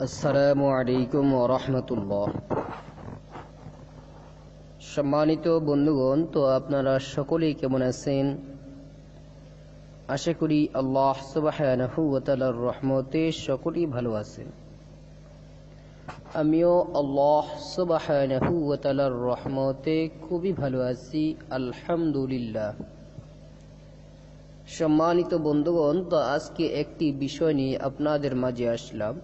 আসসালামু আলাইকুম ওয়া রাহমাতুল্লাহ। সম্মানিত বন্ধুগণ, তো আপনারা সকলেই কেমন আছেন? আশা করি আল্লাহ সুবহানাহু ওয়া তাআলার রহমতে সকলেই ভালো আছেন। আমিও আল্লাহ সুবহানাহু ওয়া তাআলার রহমতে খুবই ভালো আছি, আলহামদুলিল্লাহ। সম্মানিত বন্ধুগণ, তো আজকে একটি বিষয় নিয়ে আপনাদের মাঝে আসলাম,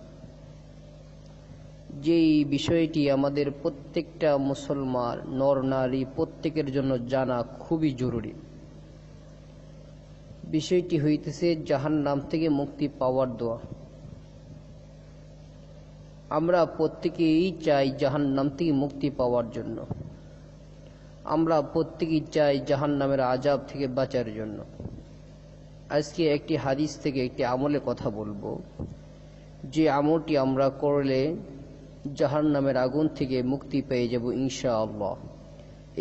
যেই বিষয়টি আমাদের প্রত্যেকটা মুসলমান নর নারী প্রত্যেকের জন্য জানা খুবই জরুরি। বিষয়টি হইতেছে জাহান্নাম থেকে মুক্তি পাওয়ার দোয়া। আমরা প্রত্যেকেই চাই জাহান্নাম থেকে মুক্তি পাওয়ার জন্য। আমরা প্রত্যেকেই চাই জাহান্নামের আযাব থেকে বাঁচার জন্য। আজকে একটি হাদিস থেকে একটি আমলের কথা বলবো, যে আমলটি আমরা করলে জাহান্নামের আগুন থেকে মুক্তি পেয়ে যাব ইনশাআল্লাহ।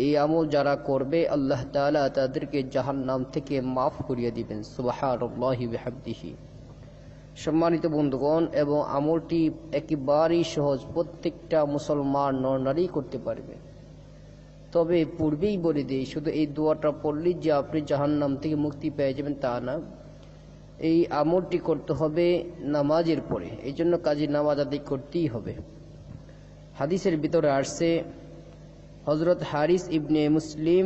এই আমল যারা করবে আল্লাহ তাআলা তাদেরকে জাহান্নাম থেকে মাফ করিয়ে দিবেন, সুবহানাল্লাহি ওয়া বিহামদিহি। সম্মানিত বন্ধুগণ, এবং আমলটি একেবারেই সহজ, প্রত্যেকটা মুসলমান নর নারী করতে পারবে। তবে পূর্বেই বলে দিই, শুধু এই দোয়াটা পড়লেই যে আপনি জাহান্নাম থেকে মুক্তি পেয়ে যাবেন তা না। এই আমলটি করতে হবে নামাজের পরে, এই জন্য কাজী নামাজ আদায় করতেই হবে। হাদিসের ভিতরে আসছে, হযরত হারিস ইবনে মুসলিম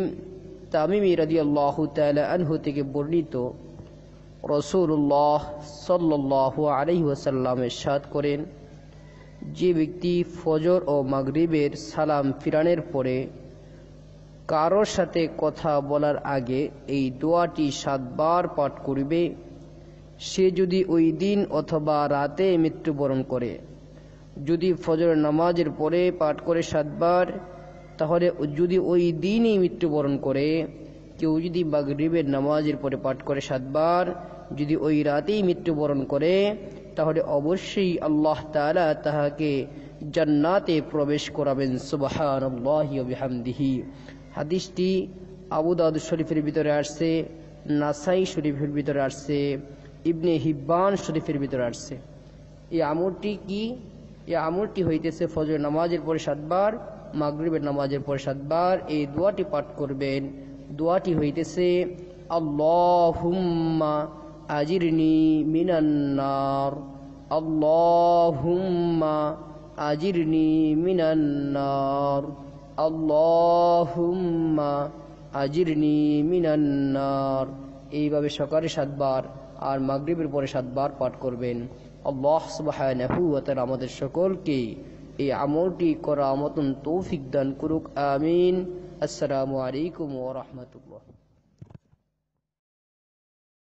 তামিমি রাদিয়াল্লাহু তাআলা আনহু থেকে বর্ণিত, রাসূলুল্লাহ সাল্লাল্লাহু আলাইহি ওয়াসাল্লাম ইরশাদ করেন, যে ব্যক্তি ফজর ও মাগরিবের সালাম ফিরানোর পরে কারোর সাথে কথা বলার আগে এই দোয়াটি 7 বার পাঠ করবে, সে যদি ওই দিন অথবা রাতে মৃত্যুবরণ করে, যদি ফজর নামাজের পরে পাঠ করে 7 বার, তাহলে যদি ওই দিনই মৃত্যুবরণ করে, কেউ যদি মাগরিবের নামাজের পরে পাঠ করে 7 বার, যদি ওই রাতেই মৃত্যুবরণ করে, তাহলে অবশ্যই আল্লাহ তাআলা তাহাকে জান্নাতে প্রবেশ করাবেন, সুবহানাল্লাহি ওয়া বিহামদিহি। হাদিসটি আবু দাউদ শরীফের ভিতরে আসছে, নাসাই শরীফের ভিতরে আসছে, ইবনে হিব্বান শরীফের ভিতরে আসছে। এই আমলটি কি? এই আমলটি হইতেছে ফজর নামাজের পরে 7 বার, মাগরিবের নামাজের পরে 7 বার এই দোয়াটি পাঠ করবেন। দোয়াটি হইতেছে, আল্লাহুম্মা আজিরনি মিনান নার, আল্লাহুম্মা আজিরনি মিনান নার, আল্লাহুম্মা আজিরনি মিনান নার। এইভাবে সকালে 7 বার আর মাগরিবের পরে 7 বার পাঠ করবেন। আল্লাহ সুবহানাহু ওয়া তাআলা আমাদের সকলকে এই আমলটি করার মতন তৌফিক দান করুক, আমিন। আসসালামু আলাইকুম ওয়া রাহমাতুল্লাহ।